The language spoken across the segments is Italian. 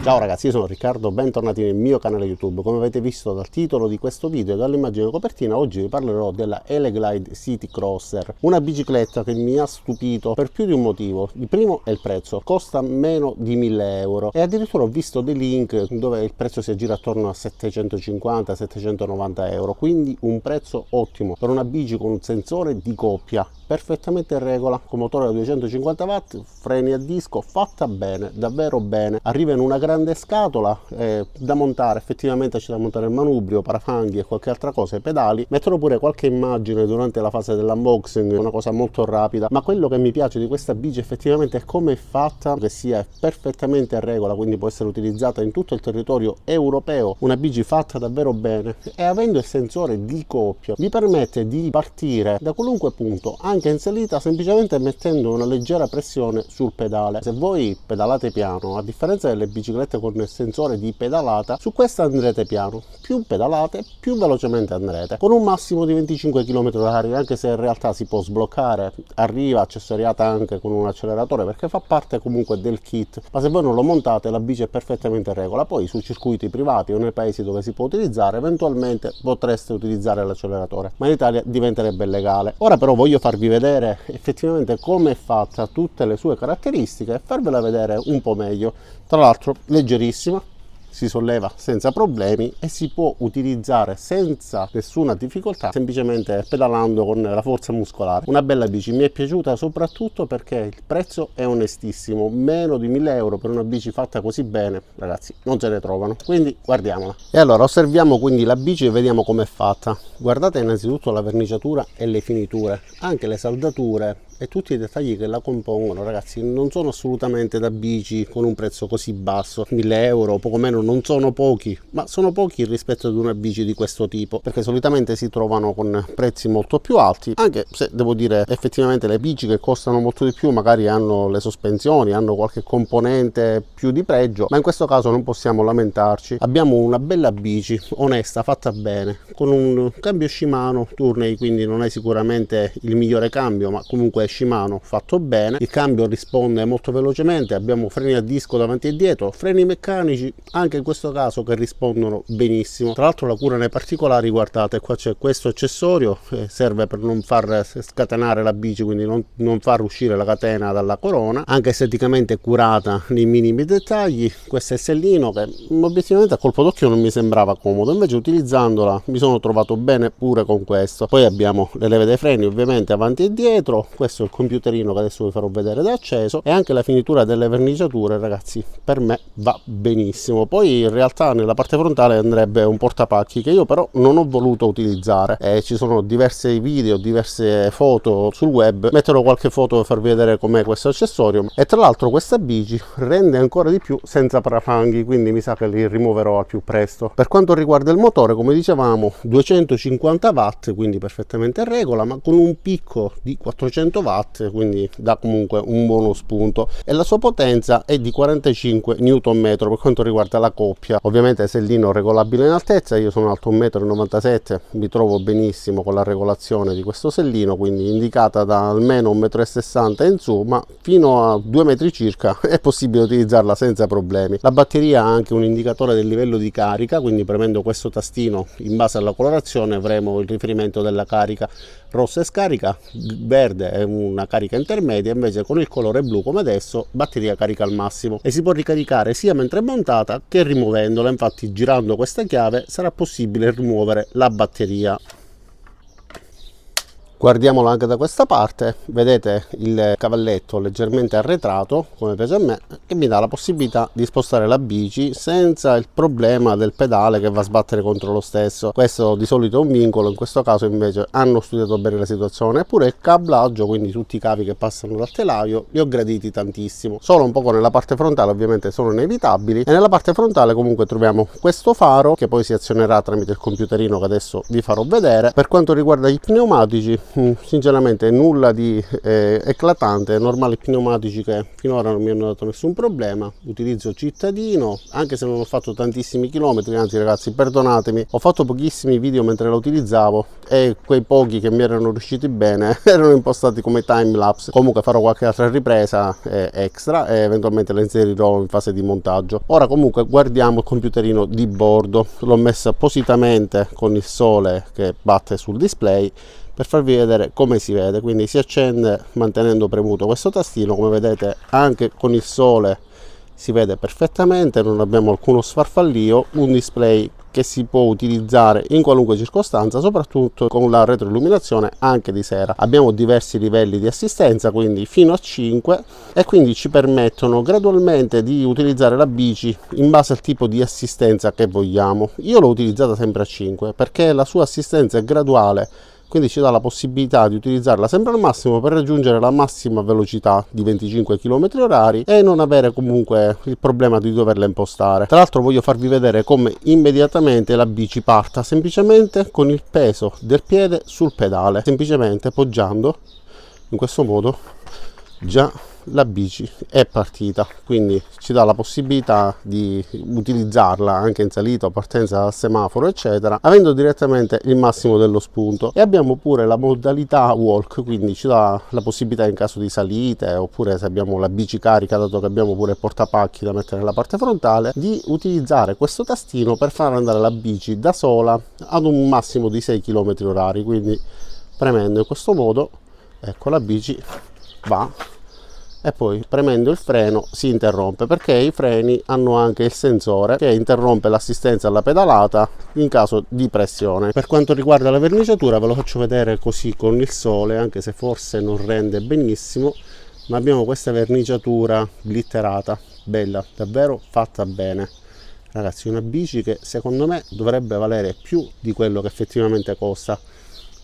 Ciao ragazzi, io sono Riccardo, bentornati nel mio canale YouTube. Come avete visto dal titolo di questo video e dall'immagine copertina, oggi vi parlerò della Eleglide City Crosser, una bicicletta che mi ha stupito per più di un motivo. Il primo è il prezzo, costa meno di 1000 euro e addirittura ho visto dei link dove il prezzo si aggira attorno a 750-790 euro, quindi un prezzo ottimo per una bici con un sensore di coppia, perfettamente in regola, con motore da 250 watt, freni a disco, fatta bene, davvero bene. Arriva in una grande scatola da montare, effettivamente c'è da montare il manubrio, parafanghi e qualche altra cosa, i pedali. Metterò pure qualche immagine durante la fase dell'unboxing, una cosa molto rapida, ma quello che mi piace di questa bici effettivamente è come è fatta, che sia perfettamente in regola, quindi può essere utilizzata in tutto il territorio europeo. Una bici fatta davvero bene e avendo il sensore di coppia vi permette di partire da qualunque punto, anche in salita, semplicemente mettendo una leggera pressione sul pedale. Se voi pedalate piano, a differenza delle biciclette con il sensore di pedalata, su questa andrete piano, più pedalate più velocemente andrete, con un massimo di 25 km/h, anche se in realtà si può sbloccare, arriva accessoriata anche con un acceleratore perché fa parte comunque del kit, ma se voi non lo montate la bici è perfettamente in regola. Poi su circuiti privati o nei paesi dove si può utilizzare eventualmente potreste utilizzare l'acceleratore, ma in Italia diventerebbe illegale. Ora però voglio farvi vedere effettivamente come è fatta, tutte le sue caratteristiche, e farvela vedere un po' meglio. Tra l'altro leggerissima, si solleva senza problemi e si può utilizzare senza nessuna difficoltà, semplicemente pedalando con la forza muscolare. Una bella bici, mi è piaciuta soprattutto perché il prezzo è onestissimo, meno di 1000 euro per una bici fatta così bene, ragazzi, non se ne trovano, quindi guardiamola. E allora osserviamo quindi la bici e vediamo com'è fatta. Guardate innanzitutto la verniciatura e le finiture, anche le saldature e tutti i dettagli che la compongono, ragazzi, non sono assolutamente da bici con un prezzo così basso. 1000 euro, poco meno, non sono pochi, ma sono pochi rispetto ad una bici di questo tipo, perché solitamente si trovano con prezzi molto più alti, anche se devo dire effettivamente le bici che costano molto di più magari hanno le sospensioni, hanno qualche componente più di pregio, ma in questo caso non possiamo lamentarci. Abbiamo una bella bici, onesta, fatta bene, con un cambio Shimano Tourney, quindi non è sicuramente il migliore cambio, ma comunque Shimano fatto bene. Il cambio risponde molto velocemente, abbiamo freni a disco davanti e dietro, freni meccanici anche in questo caso che rispondono benissimo. Tra l'altro la cura nei particolari, guardate, qua c'è questo accessorio che serve per non far scatenare la bici, quindi non far uscire la catena dalla corona, anche esteticamente curata nei minimi dettagli. Questo è il sellino che obiettivamente a colpo d'occhio non mi sembrava comodo, invece utilizzandola mi sono trovato bene pure con questo. Poi abbiamo le leve dei freni ovviamente avanti e dietro, questo è il computerino che adesso vi farò vedere da acceso, e anche la finitura delle verniciature, ragazzi, per me va benissimo. Poi in realtà nella parte frontale andrebbe un portapacchi che io però non ho voluto utilizzare, ci sono diversi video, diverse foto sul web, metterò qualche foto per farvi vedere com'è questo accessorio. E tra l'altro questa bici rende ancora di più senza parafanghi, quindi mi sa che li rimuoverò al più presto. Per quanto riguarda il motore, come dicevamo, 250 watt, quindi perfettamente in regola, ma con un picco di 400 watt, quindi dà comunque un buono spunto, e la sua potenza è di 45 Nm per quanto riguarda la coppia. Ovviamente sellino regolabile in altezza, io sono alto 1,97 m, mi trovo benissimo con la regolazione di questo sellino, quindi indicata da almeno 1,60 m in su, ma fino a 2 metri circa è possibile utilizzarla senza problemi. La batteria ha anche un indicatore del livello di carica, quindi premendo questo tastino in base alla colorazione avremo il riferimento della carica. Rossa è scarica, verde è una carica intermedia, invece con il colore blu come adesso batteria carica al massimo, e si può ricaricare sia mentre è montata che rimuovendola. Infatti girando questa chiave sarà possibile rimuovere la batteria. Guardiamolo anche da questa parte, vedete il cavalletto leggermente arretrato come piace a me, che mi dà la possibilità di spostare la bici senza il problema del pedale che va a sbattere contro lo stesso. Questo di solito è un vincolo, in questo caso invece hanno studiato bene la situazione. Eppure il cablaggio, quindi tutti i cavi che passano dal telaio, li ho graditi tantissimo. Solo un poco nella parte frontale ovviamente sono inevitabili, e nella parte frontale comunque troviamo questo faro che poi si azionerà tramite il computerino che adesso vi farò vedere. Per quanto riguarda i pneumatici, sinceramente nulla di eclatante, normali pneumatici che finora non mi hanno dato nessun problema, utilizzo cittadino, anche se non ho fatto tantissimi chilometri, anzi ragazzi perdonatemi, ho fatto pochissimi video mentre la utilizzavo e quei pochi che mi erano riusciti bene erano impostati come time lapse. Comunque farò qualche altra ripresa extra e eventualmente la inserirò in fase di montaggio. Ora comunque guardiamo il computerino di bordo, l'ho messo appositamente con il sole che batte sul display per farvi vedere come si vede. Quindi si accende mantenendo premuto questo tastino, come vedete anche con il sole si vede perfettamente, non abbiamo alcuno sfarfallio, un display che si può utilizzare in qualunque circostanza, soprattutto con la retroilluminazione anche di sera. Abbiamo diversi livelli di assistenza, quindi fino a 5, e quindi ci permettono gradualmente di utilizzare la bici in base al tipo di assistenza che vogliamo. Io l'ho utilizzata sempre a 5 perché la sua assistenza è graduale, quindi ci dà la possibilità di utilizzarla sempre al massimo per raggiungere la massima velocità di 25 km/h e non avere comunque il problema di doverla impostare. Tra l'altro voglio farvi vedere come immediatamente la bici parta semplicemente con il peso del piede sul pedale, semplicemente poggiando in questo modo già la bici è partita, quindi ci dà la possibilità di utilizzarla anche in salita o partenza dal semaforo eccetera, avendo direttamente il massimo dello spunto. E abbiamo pure la modalità walk, quindi ci dà la possibilità in caso di salite, oppure se abbiamo la bici carica, dato che abbiamo pure il portapacchi da mettere nella parte frontale, di utilizzare questo tastino per far andare la bici da sola ad un massimo di 6 km/h. Quindi premendo in questo modo, ecco, la bici va, e poi premendo il freno si interrompe, perché i freni hanno anche il sensore che interrompe l'assistenza alla pedalata in caso di pressione. Per quanto riguarda la verniciatura ve lo faccio vedere così con il sole, anche se forse non rende benissimo, ma abbiamo questa verniciatura glitterata, bella, davvero fatta bene ragazzi, una bici che secondo me dovrebbe valere più di quello che effettivamente costa,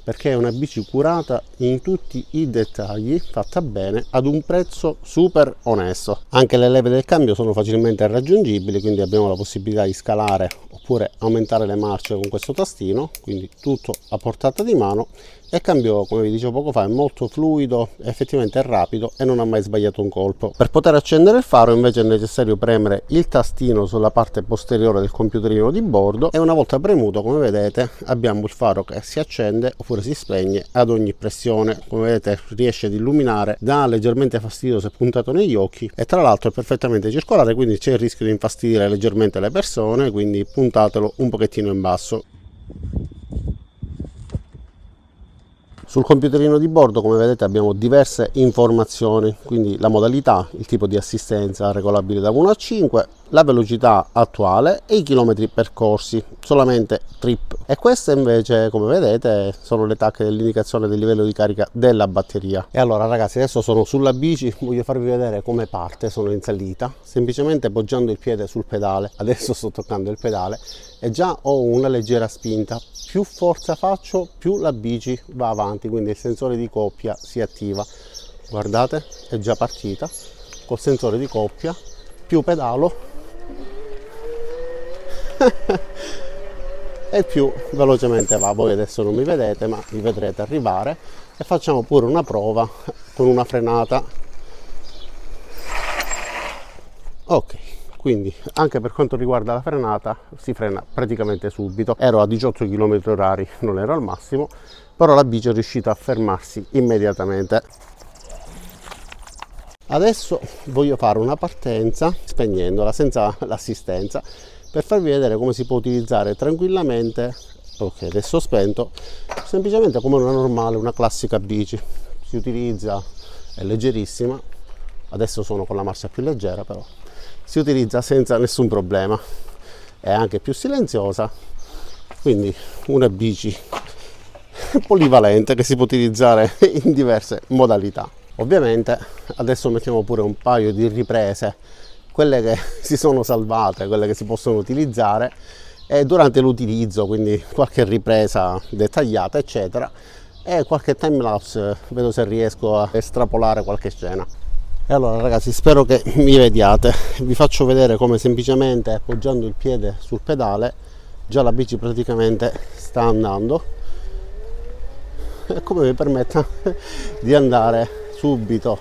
perché è una bici curata in tutti i dettagli, fatta bene ad un prezzo super onesto. Anche le leve del cambio sono facilmente raggiungibili, quindi abbiamo la possibilità di scalare oppure aumentare le marce con questo tastino, quindi tutto a portata di mano. E il cambio, come vi dicevo poco fa, è molto fluido, effettivamente è rapido e non ha mai sbagliato un colpo. Per poter accendere il faro invece è necessario premere il tastino sulla parte posteriore del computerino di bordo, e una volta premuto, come vedete, abbiamo il faro che si accende oppure si spegne ad ogni pressione. Come vedete riesce ad illuminare, dà leggermente fastidio se puntato negli occhi, e tra l'altro è perfettamente circolare, quindi c'è il rischio di infastidire leggermente le persone, quindi puntatelo un pochettino in basso. Sul computerino di bordo, come vedete, abbiamo diverse informazioni, quindi la modalità, il tipo di assistenza regolabile da 1 a 5, la velocità attuale e i chilometri percorsi, solamente trip. E queste invece, come vedete, sono le tacche dell'indicazione del livello di carica della batteria. E allora ragazzi, adesso sono sulla bici, voglio farvi vedere come parte. Sono in salita, semplicemente poggiando il piede sul pedale, adesso sto toccando il pedale e già ho una leggera spinta. Più forza faccio, più la bici va avanti, quindi il sensore di coppia si attiva. Guardate, è già partita col sensore di coppia, più pedalo e più velocemente va. Voi adesso non mi vedete, ma mi vedrete arrivare, e facciamo pure una prova con una frenata. Ok, quindi anche per quanto riguarda la frenata si frena praticamente subito. Ero a 18 km/h, non ero al massimo, però la bici è riuscita a fermarsi immediatamente. Adesso voglio fare una partenza spegnendola, senza l'assistenza, per farvi vedere come si può utilizzare tranquillamente. Ok, adesso ho spento, semplicemente come una normale, una classica bici. Si utilizza, è leggerissima, adesso sono con la marcia più leggera, però si utilizza senza nessun problema, è anche più silenziosa, quindi una bici polivalente che si può utilizzare in diverse modalità. Ovviamente adesso mettiamo pure un paio di riprese, quelle che si sono salvate, quelle che si possono utilizzare durante l'utilizzo, quindi qualche ripresa dettagliata eccetera, e qualche time lapse, vedo se riesco a estrapolare qualche scena. E allora ragazzi, spero che mi vediate. Vi faccio vedere come semplicemente appoggiando il piede sul pedale già la bici praticamente sta andando. e come mi permetta di andare subito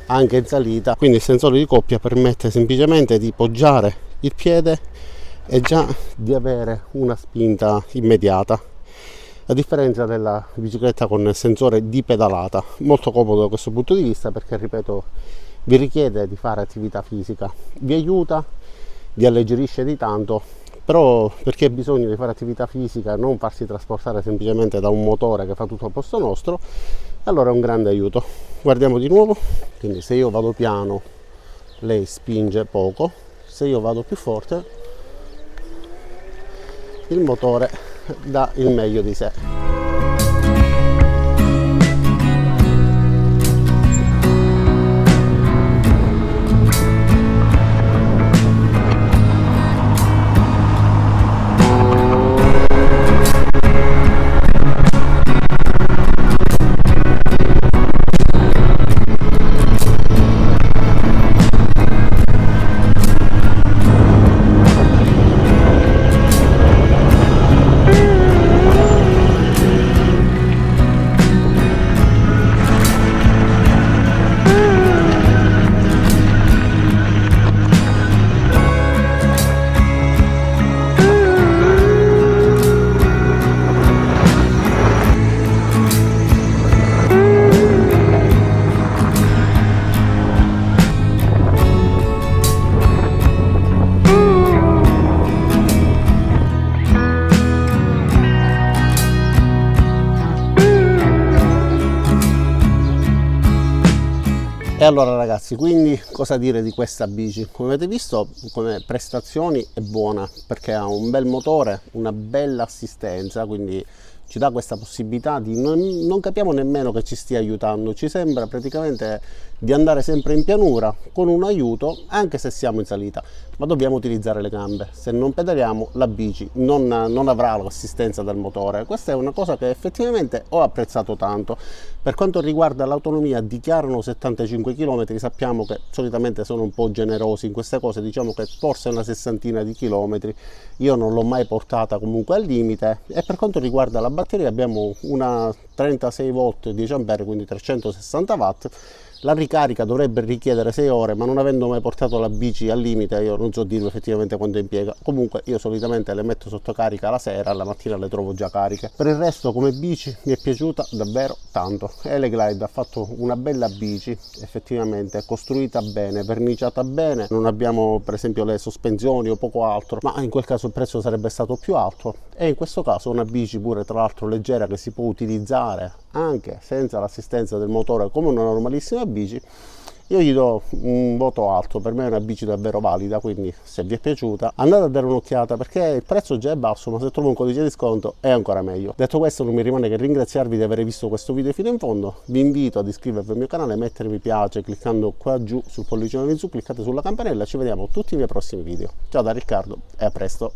anche in salita. Quindi il sensore di coppia permette semplicemente di poggiare il piede e già di avere una spinta immediata, a differenza della bicicletta con il sensore di pedalata. Molto comodo da questo punto di vista, perché ripeto, vi richiede di fare attività fisica, vi aiuta, vi alleggerisce di tanto, però per chi ha bisogno di fare attività fisica, non farsi trasportare semplicemente da un motore che fa tutto al posto nostro, allora è un grande aiuto. Guardiamo di nuovo. Quindi se io vado piano lei spinge poco, se io vado più forte il motore dà il meglio di sé. E allora ragazzi, quindi cosa dire di questa bici? Come avete visto, come prestazioni è buona, perché ha un bel motore, una bella assistenza, quindi ci dà questa possibilità di non capiamo nemmeno che ci stia aiutando, ci sembra praticamente di andare sempre in pianura con un aiuto, anche se siamo in salita, ma dobbiamo utilizzare le gambe. Se non pedaliamo la bici non avrà l'assistenza del motore. Questa è una cosa che effettivamente ho apprezzato tanto. Per quanto riguarda l'autonomia, dichiarano 75 km, sappiamo che solitamente sono un po' generosi in queste cose, diciamo che forse una sessantina di chilometri, io non l'ho mai portata comunque al limite. E per quanto riguarda la batteria abbiamo una 36 volt 10 ampere, quindi 360 watt. La ricarica dovrebbe richiedere 6 ore, ma non avendo mai portato la bici al limite io non so dirvi effettivamente quanto impiega. Comunque io solitamente le metto sotto carica la sera, alla mattina le trovo già cariche. Per il resto come bici mi è piaciuta davvero tanto. Eleglide ha fatto una bella bici, effettivamente costruita bene, verniciata bene, non abbiamo per esempio le sospensioni o poco altro, ma in quel caso il prezzo sarebbe stato più alto, e in questo caso una bici pure tra l'altro leggera, che si può utilizzare anche senza l'assistenza del motore come una normalissima bici. Io gli do un voto alto, per me è una bici davvero valida, quindi se vi è piaciuta andate a dare un'occhiata, perché il prezzo già è basso, ma se trovo un codice di sconto è ancora meglio. Detto questo, non mi rimane che ringraziarvi di aver visto questo video fino in fondo. Vi invito ad iscrivervi al mio canale, mettere mi piace cliccando qua giù sul pollicione in su, cliccate sulla campanella. Ci vediamo tutti i miei prossimi video. Ciao da Riccardo e a presto.